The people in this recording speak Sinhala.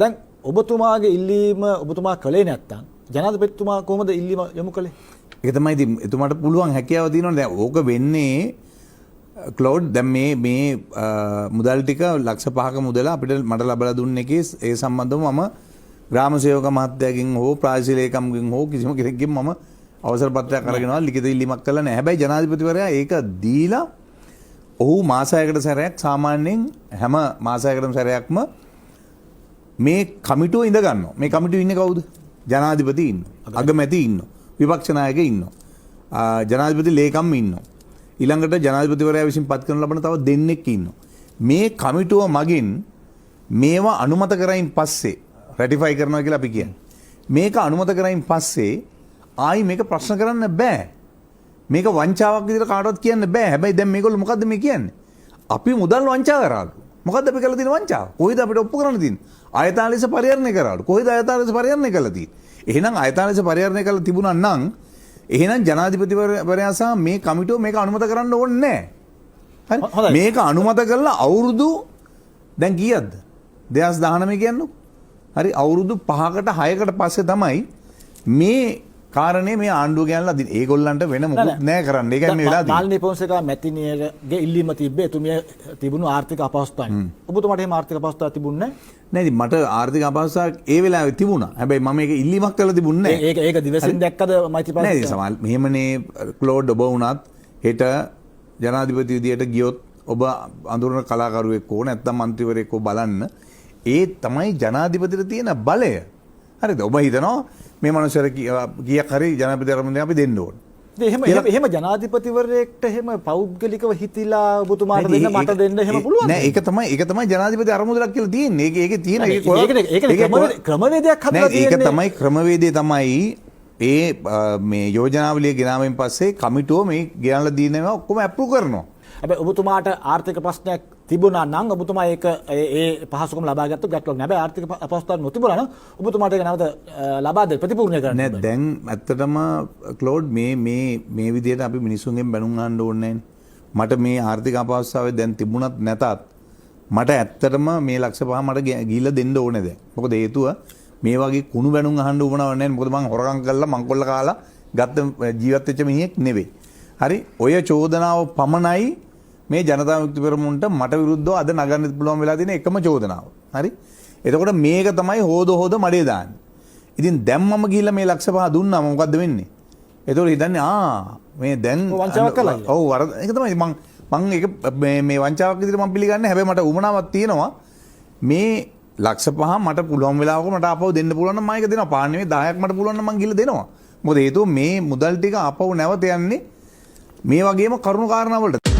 දැන් ඔබතුමාගේ ඉල්ලීම ඔබතුමා කළේ නැත්තම් ජනාධිපතිතුමා කොහොමද ඉල්ලීම යොමු කළේ? ඒක තමයි ඉතින් එතුමාට පුළුවන් හැකියාව තියෙනවා. දැන් ඕක වෙන්නේ ක්ලවුඩ් දැන් මේ මුදල් ටික ලක්ෂ 5ක මුදල අපිට මට ලබලා දුන්න එකේ ඒ සම්බන්ධව මම ග්‍රාම සේවක මහත්තයාගෙන් හෝ ප්‍රාදේශීය ලේකම්ගෙන් හෝ කිසිම කෙනෙක්ගෙන් මම අවසර පත්‍රයක් අරගෙනවා ලිඛිත ඉල්ලීමක් කළා නැහැ. හැබැයි ජනාධිපතිවරයා ඒක දීලා ඔහු මාසයකට සැරයක් සාමාන්‍යයෙන් හැම මාසයකටම සැරයක්ම මේ කමිටුව ඉඳ ගන්නවා. මේ කමිටුව ඉන්නේ කවුද? ජනාධිපති ඉන්නවා. අගමැති ඉන්නවා. විපක්ෂ නායක ඉන්නවා. ජනාධිපති ලේකම් ඉන්නවා. ඊළඟට ජනාධිපතිවරයා විසින් පත් කරන ලබන තව දෙන්නෙක් ඉන්නවා. මේ කමිටුව මගින් මේවා අනුමත කරයින් පස්සේ රැටිෆයි කරනවා කියලා අපි කියන්නේ. මේක අනුමත කරයින් පස්සේ ආයි මේක ප්‍රශ්න කරන්න බෑ. මේක වංචාවක් විදිහට කාටවත් කියන්න බෑ. හැබැයි දැන් මේගොල්ලෝ මොකද්ද මේ කියන්නේ? අපි මුදල් වංචා කරාලු. මොකද්ද අපි කළා තියෙන වංචාව? කොහෙද අපිට ඔප්පු කරන්න තියෙන්නේ? ආයතන පරිහරණය කරාලු. කොහෙද ආයතන පරිහරණය කළා තියෙන්නේ? එහෙනම් ආයතන පරිහරණය කළා තිබුණා නම් එහෙනම් ජනාධිපතිවරයා සහ මේ කමිටුව මේක අනුමත කරන්න ඕනේ නැහැ. හරි. මේක අනුමත කරලා අවුරුදු දැන් කීයක්ද? 2019 කියන්නේ. හරි අවුරුදු 5කට 6කට පස්සේ තමයි මේ කාරණේ මේ ආණ්ඩුව ගෑනලා දින. ඒගොල්ලන්ට වෙන මොකුත් නෑ කරන්න. ඒකයි මේ වෙලා තියෙන්නේ. මාල්නී පොන්සේකා මැතිනියගේ ඉල්ලීම තිබ්බේ එතුමිය තිබුණු ආර්ථික අපහසුතාවය. ඔබතුමාට එහෙම ආර්ථික අපහසුතාවක් තිබුණේ නැහැ? නෑ. මට ආර්ථික අපහසුතාවක් ඒ වෙලාවේ තිබුණා. හැබැයි මම මේක ඉල්ලීමක් කරලා තිබුණේ නෑ. ඒක දිවසින් දැක්කද මෛත්‍රීපාල? නෑ. සමහර මෙහෙමනේ ක්ලෝඩ් ඔබ වුණත් හෙට ජනාධිපති විදියට ගියොත් ඔබ අඳුරන කලාකරුවෙක් හෝ නැත්නම් മന്ത്രിවරයෙක් හෝ බලන්න ඒ තමයි ජනාධිපතිට තියෙන බලය. හරිද? ඔබ හිතනවා මේ මනුස්සයර කීයක් හරි ජනාධිපතිවරයාට අපි දෙන්න ඕන. එහෙම ජනාධිපතිවරයෙක්ට එහෙම පෞද්ගලිකව හිතිලා ඔබතුමාට දෙන්න මට දෙන්න එහෙම පුළුවන් නෑ. ඒක තමයි ජනාධිපති අරමුදලක් කියලා තියෙන්නේ. ඒකේ තියෙන ඒක ක්‍රමවේදයක් හදලා තියෙන්නේ. ඒක තමයි ක්‍රමවේදය තමයි ඒ මේ යෝජනාවලිය ගෙනාවෙන් පස්සේ කමිටුව මේ ගෙනල්ලා දීනවා ඔක්කොම අප්‍රූව් කරනවා. හැබැයි ඔබතුමාට ආර්ථික ප්‍රශ්නයක් තිබුණා නම් ඔබතුමා ඒක ඒ පහසුකම් ලබා ගත්තොත් ගැටලුවක් නෑ. හැබැයි ආර්ථික අපහසුතාවක් නොතිබුණා නම් ඔබතුමාට ඒක නැවත ලබා දෙන්න ප්‍රතිපූර්ණය කරන්න නෑ. දැන් ඇත්තටම ක්ලෝඩ් මේ විදිහට අපි මිනිසුන්ගෙන් බැනුම් අහන්න ඕනේ නෑනේ. මට මේ ආර්ථික අපහසුතාවය දැන් තිබුණත් නැතත් මට ඇත්තටම මේ ලක්ෂ 5 මට ගිහිල්ලා දෙන්න ඕනේ දැන්. මොකද හේතුව මේ වගේ කුණු බැනුම් අහන්න උවමනාවක් නෑ. මොකද මං හොරකම් කරලා මංකොල්ල කාලා ගත්ත ජීවත් වෙච්ච මිනිහෙක් නෙවෙයි. හරි? ඔය චෝදනාව පමණයි මේ ජනතා විමුක්ති පෙරමුණට මට විරුද්ධව අද නගන්න පුළුවන් වෙලා තියෙන එකම චෝදනාව. හරි? එතකොට මේක තමයි හොද මඩේ දාන්නේ. ඉතින් දැන් මම ගිහිල්ලා මේ ලක්ෂ 5 දුන්නා මොකද්ද වෙන්නේ? එතකොට හිතන්නේ මේ දැන් වංචාවක් කළා. ඔව් වරද. ඒක තමයි මං ඒක මේ වංචාවක් විදිහට මම පිළිගන්නේ. හැබැයි මට උමනාවක් තියෙනවා මේ ලක්ෂ 5 මට පුළුවන් වෙලාවක මට ආපහු දෙන්න පුළුවන් නම් මම ඒක දෙනවා. පාන් නෙමෙයි 10ක් මට පුළුවන් නම් මං ගිහිල්ලා දෙනවා. මොකද හේතුව මේ මුදල් ටික ආපහු නැවත යන්නේ මේ වගේම කරුණු කාරණා වලට.